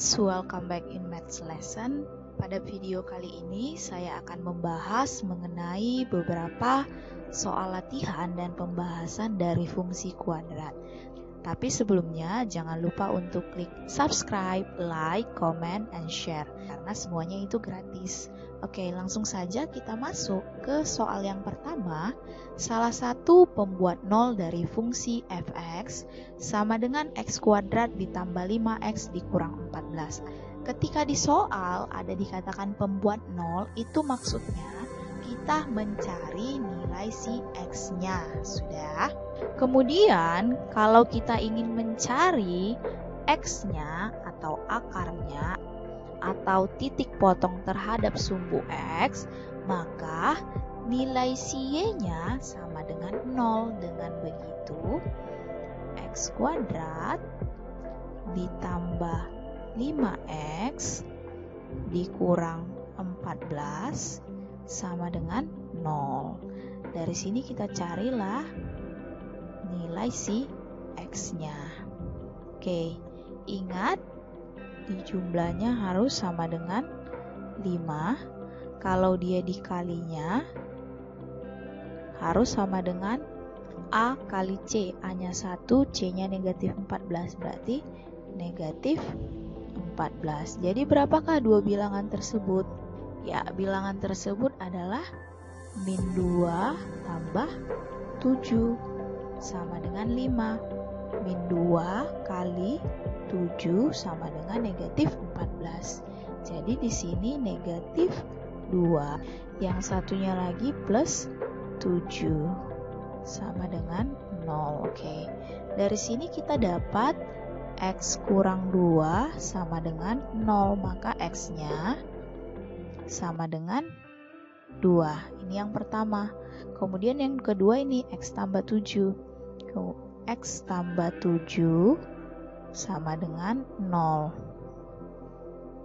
students, welcome back in Maths lesson. Pada video kali ini saya akan membahas mengenai beberapa soal latihan dan pembahasan dari fungsi kuadrat. Tapi sebelumnya jangan lupa untuk klik subscribe, like, comment, and share karena semuanya itu gratis. Oke, langsung saja kita masuk ke soal yang pertama. Salah satu pembuat nol dari fungsi fx sama dengan x kuadrat ditambah 5x dikurang 14. Ketika di soal ada dikatakan pembuat nol, itu maksudnya kita mencari nilai si x-nya. Sudah. Kemudian kalau kita ingin mencari x-nya atau akarnya atau titik potong terhadap sumbu x, maka nilai si y-nya sama dengan 0. Dengan begitu, x kuadrat ditambah 5x dikurang 14 sama dengan 0. Dari sini kita carilah nilai si x-nya. Oke, ingat di jumlahnya harus sama dengan 5. Kalau dia dikalinya harus sama dengan A kali C. A-nya 1, C-nya negatif 14. Berarti negatif 14. Jadi berapakah dua bilangan tersebut? Ya, bilangan tersebut adalah min 2 tambah 7 sama dengan 5. Min 2 kali 7 sama dengan negatif 14. Jadi di sini negatif 2. Yang satunya lagi plus 7 sama dengan 0. Oke. Dari sini kita dapat x kurang 2 sama dengan 0. Maka x-nya sama dengan 2. Ini yang pertama. Kemudian yang kedua ini x tambah 7. X tambah 7 sama dengan 0.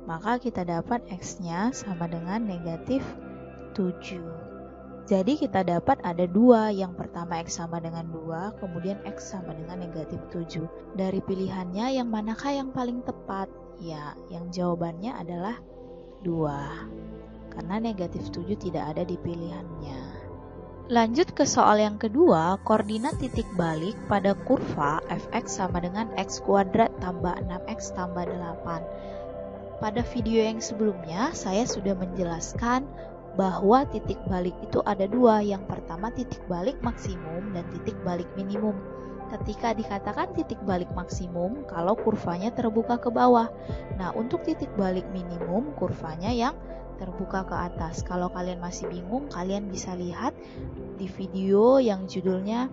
Maka kita dapat x-nya sama dengan negatif 7. Jadi kita dapat ada dua. Yang pertama x sama dengan 2, kemudian x sama dengan negatif 7. Dari pilihannya yang manakah yang paling tepat? Ya, yang jawabannya adalah 2. Karena negatif 7 tidak ada di pilihannya. Lanjut ke soal yang kedua, koordinat titik balik pada kurva fx sama dengan x kuadrat tambah 6x tambah 8. Pada video yang sebelumnya, saya sudah menjelaskan bahwa titik balik itu ada dua. Yang pertama titik balik maksimum dan titik balik minimum. Ketika dikatakan titik balik maksimum, kalau kurvanya terbuka ke bawah. Nah, untuk titik balik minimum, kurvanya yang terbuka ke atas. Kalau kalian masih bingung, kalian bisa lihat di video yang judulnya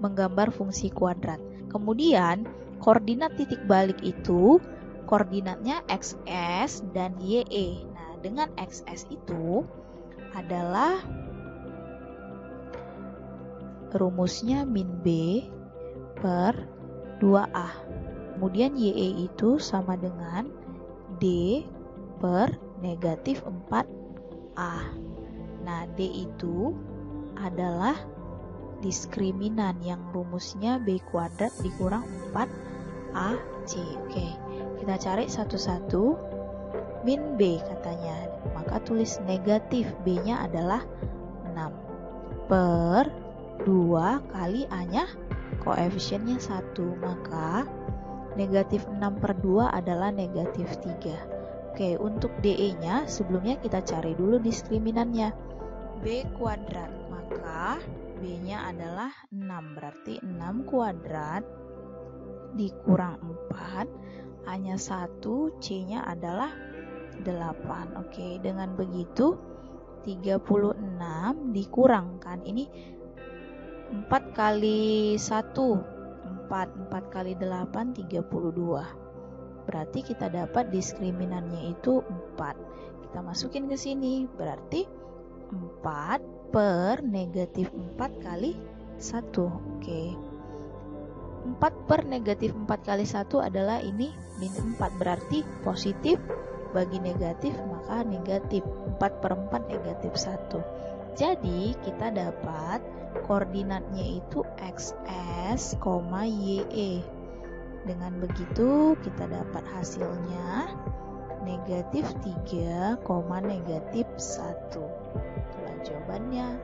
menggambar fungsi kuadrat. Kemudian koordinat titik balik itu koordinatnya xs dan ye. Nah, dengan xs itu adalah rumusnya min b per 2a. Kemudian ye itu sama dengan d per negatif 4a. Nah, D itu adalah diskriminan yang rumusnya B kuadrat dikurang 4AC. Oke, kita cari satu-satu. Min B katanya, maka tulis negatif B-nya adalah 6 per 2 kali A-nya koefisiennya 1. Maka negatif 6 per 2 adalah negatif 3. Oke, untuk DE-nya sebelumnya kita cari dulu diskriminannya. B kuadrat, maka B-nya adalah 6. Berarti 6 kuadrat dikurang 4. A-nya 1, C-nya adalah 8. Oke, dengan begitu 36 dikurangkan. Ini 4 kali 1, 4 kali 8, 32. Berarti kita dapat diskriminannya itu 4. Kita masukin ke sini. Berarti 4 per negatif 4 kali 1. Oke. 4 per negatif 4 kali 1 adalah ini min 4. Berarti positif bagi negatif, maka negatif. 4 per 4 negatif 1. Jadi kita dapat koordinatnya itu xs, ye. Dengan begitu kita dapat hasilnya negatif 3, negatif 1. Itulah jawabannya.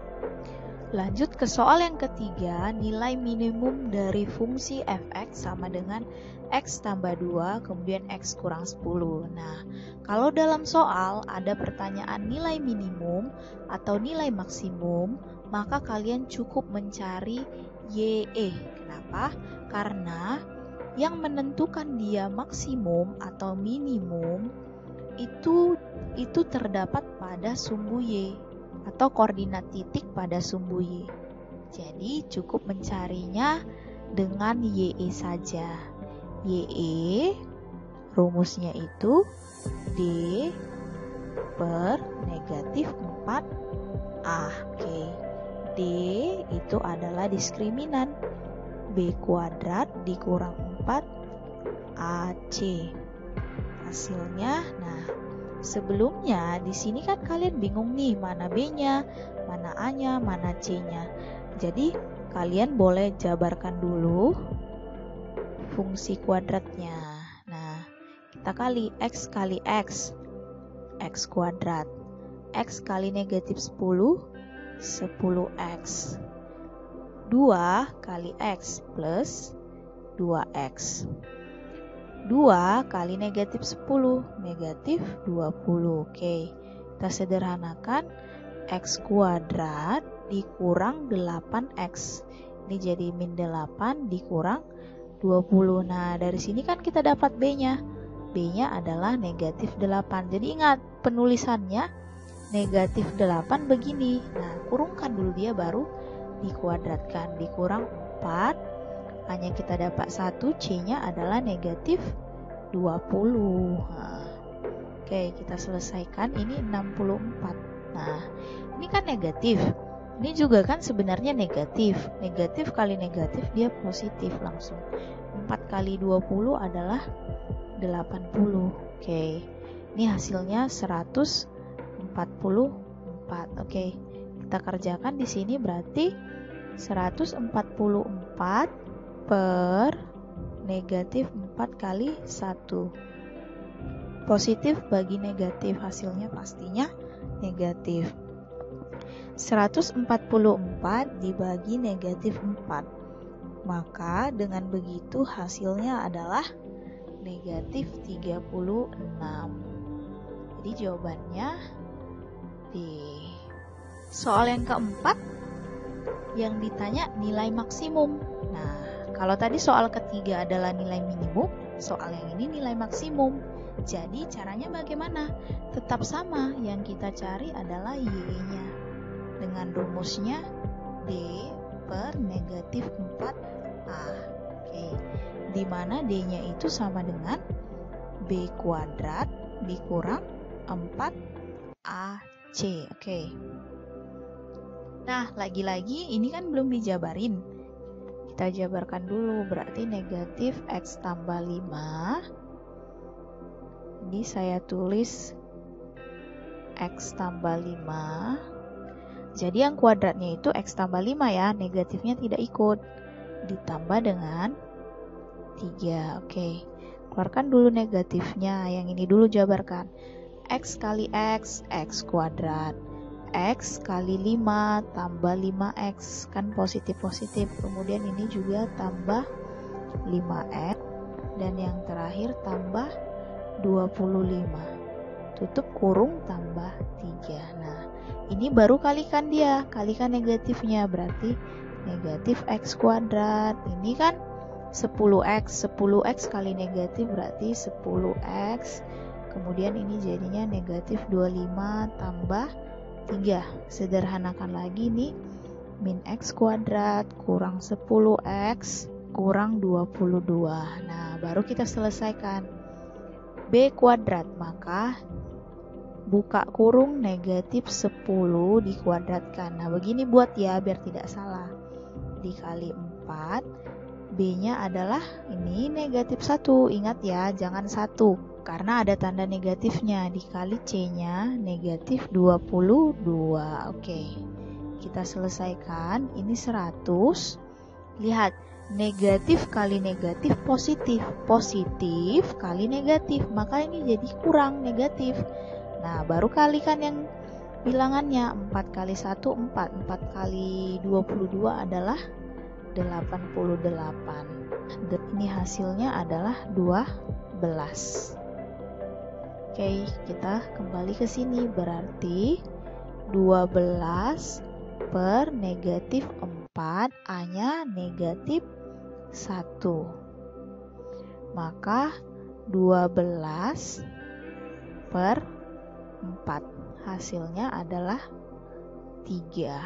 Lanjut ke soal yang ketiga, nilai minimum dari fungsi fx sama dengan x tambah 2, kemudian x kurang 10. Nah, kalau dalam soal ada pertanyaan nilai minimum atau nilai maksimum, maka kalian cukup mencari YE. Kenapa? Karena yang menentukan dia maksimum atau minimum itu terdapat pada sumbu Y atau koordinat titik pada sumbu Y. Jadi cukup mencarinya dengan YE saja. YE rumusnya itu D per negatif 4A. Oke. D itu adalah diskriminan B kuadrat dikurang 4AC. Hasilnya, nah sebelumnya di sini kan kalian bingung nih mana B-nya, mana A-nya, mana C-nya. Jadi kalian boleh jabarkan dulu fungsi kuadratnya. Nah, kita kali X kali X, X kuadrat. X kali negatif 10, 10X. 2 kali X plus 2X. 2 kali negatif 10, negatif 20. Oke, kita sederhanakan. X kuadrat dikurang 8X. Ini jadi min 8 dikurang 20. Nah, dari sini kan kita dapat B-nya. B-nya adalah negatif 8. Jadi ingat, penulisannya negatif 8 begini. Nah, kurungkan dulu dia baru dikuadratkan. Dikurang 4. Hanya kita dapat 1, C-nya adalah negatif 20. Nah, oke, kita selesaikan. Ini 64. Nah, ini kan negatif. Ini juga kan sebenarnya negatif. Negatif kali negatif dia positif langsung. 4 kali 20 adalah 80. Oke, ini hasilnya 144. Oke, kita kerjakan di sini berarti 144 per negatif 4 kali 1. Positif bagi negatif, hasilnya pastinya negatif. 144 dibagi negatif 4. Maka dengan begitu hasilnya adalah negatif 36. Jadi jawabannya di soal yang keempat yang ditanya nilai maksimum. Nah, kalau tadi soal ketiga adalah nilai minimum, soal yang ini nilai maksimum. Jadi caranya bagaimana? Tetap sama, yang kita cari adalah Y-nya. Dengan rumusnya D per negatif 4A. Oke, di mana D-nya itu sama dengan B kuadrat dikurang 4AC. Oke. Nah, lagi-lagi ini kan belum dijabarin. Kita jabarkan dulu, berarti negatif X tambah 5. Ini saya tulis X tambah 5. Jadi yang kuadratnya itu X tambah 5 ya, negatifnya tidak ikut. Ditambah dengan 3. Oke, keluarkan dulu negatifnya. Yang ini dulu jabarkan. X kali X, X kuadrat. X kali 5 tambah 5X, kan positif-positif. Kemudian ini juga tambah 5X. Dan yang terakhir tambah 25. Tutup kurung tambah 3. Nah, ini baru kalikan dia. Kalikan negatifnya, berarti negatif X kuadrat. Ini kan 10X. 10X kali negatif berarti 10X. Kemudian ini jadinya negatif 25 tambah 3. Sederhanakan lagi nih. Min X kuadrat kurang 10X kurang 22. Nah, baru kita selesaikan. B kuadrat, maka buka kurung negatif 10 dikuadratkan. Nah, begini buat ya, biar tidak salah. Dikali 4, B-nya adalah ini negatif 1. Ingat ya, jangan 1, karena ada tanda negatifnya. Dikali C-nya negatif 22. Oke, kita selesaikan. Ini 100. Lihat, Negatif kali negatif positif. Positif kali negatif, maka ini jadi kurang negatif. Nah, baru kalikan yang bilangannya. 4 kali 1, 4. 4 kali 22 adalah 88. Ini hasilnya adalah 12. Oke, kita kembali ke sini. Berarti 12 per negatif 4, A-nya negatif 1. Maka 12 per 4. Hasilnya adalah 3.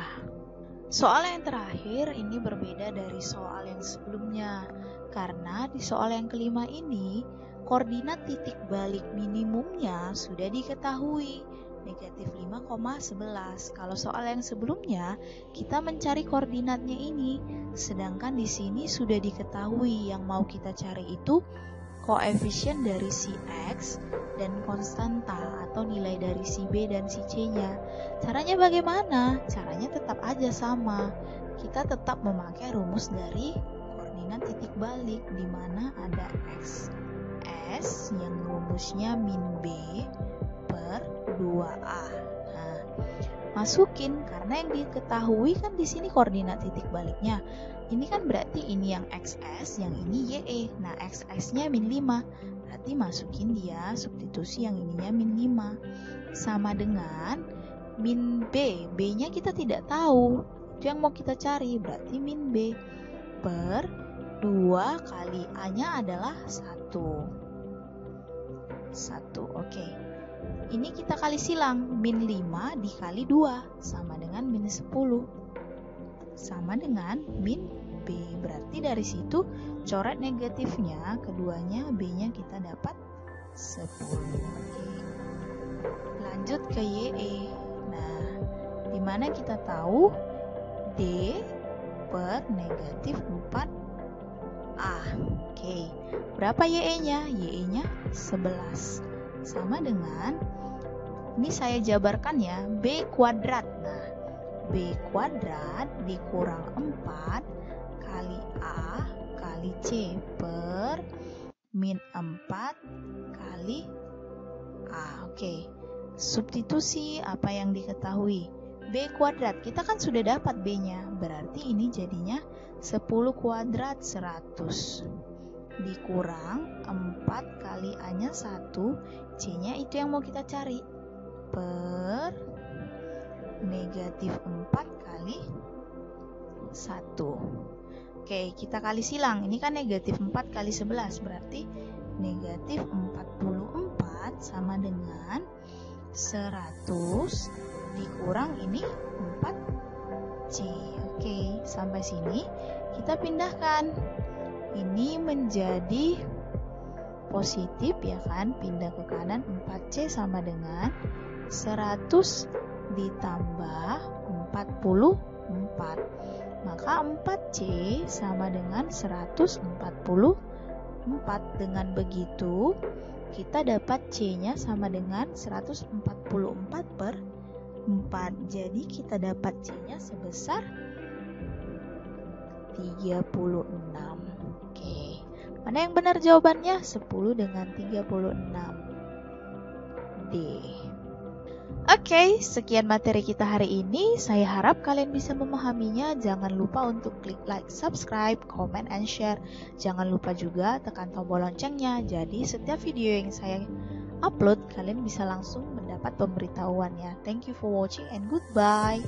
Soal yang terakhir ini berbeda dari soal yang sebelumnya. Karena di soal yang kelima ini, koordinat titik balik minimumnya sudah diketahui. Negatif 5,11. Kalau soal yang sebelumnya, kita mencari koordinatnya ini. Sedangkan di sini sudah diketahui yang mau kita cari itu koefisien dari si X dan konstanta atau nilai dari si B dan si C-nya. Caranya bagaimana? Caranya tetap aja sama. Kita tetap memakai rumus dari koordinat titik balik, di mana ada X S yang rumusnya min B per 2A. Nah, masukin karena yang diketahui kan di sini koordinat titik baliknya. Ini kan berarti ini yang XS, yang ini YE. Nah, XS-nya min 5. Berarti masukin dia substitusi yang ininya min 5. Sama dengan min B. B-nya kita tidak tahu. Itu yang mau kita cari. Berarti min B per 2 kali A-nya adalah 1. Oke. Ini kita kali silang. Min 5 dikali 2 sama dengan min 10. Sama dengan min B. Berarti dari situ coret negatifnya, keduanya B-nya kita dapat 10. Oke. Lanjut ke YE. Nah, dimana kita tahu D per negatif 4A. Oke. Berapa YE-nya? YE-nya 11. Sama dengan, ini saya jabarkan ya, B kuadrat. Nah, B kuadrat dikurang 4 kali A kali C per min 4 kali A. Oke. Substitusi apa yang diketahui. B kuadrat, kita kan sudah dapat B-nya. Berarti ini jadinya 10 kuadrat 100. Dikurang 4 kali A-nya 1, C-nya itu yang mau kita cari. Per negatif 4 kali 1. Oke, kita kali silang. Ini kan negatif 4 kali 11. Berarti negatif 44 sama dengan 100 dikurang ini 4C. Oke, sampai sini kita pindahkan. Ini menjadi positif ya kan, pindah ke kanan. 4C sama dengan 100 ditambah 44. Maka 4C sama dengan 144. Dengan begitu kita dapat C-nya sama dengan 144 per 4. Jadi kita dapat C-nya sebesar 36. Oke. Mana yang benar jawabannya? 10 dengan 36. D. Oke, sekian materi kita hari ini. Saya harap kalian bisa memahaminya. Jangan lupa untuk klik like, subscribe, comment, and share. Jangan lupa juga tekan tombol loncengnya. Jadi setiap video yang saya upload, kalian bisa langsung mendapat pemberitahuannya. Thank you for watching and goodbye.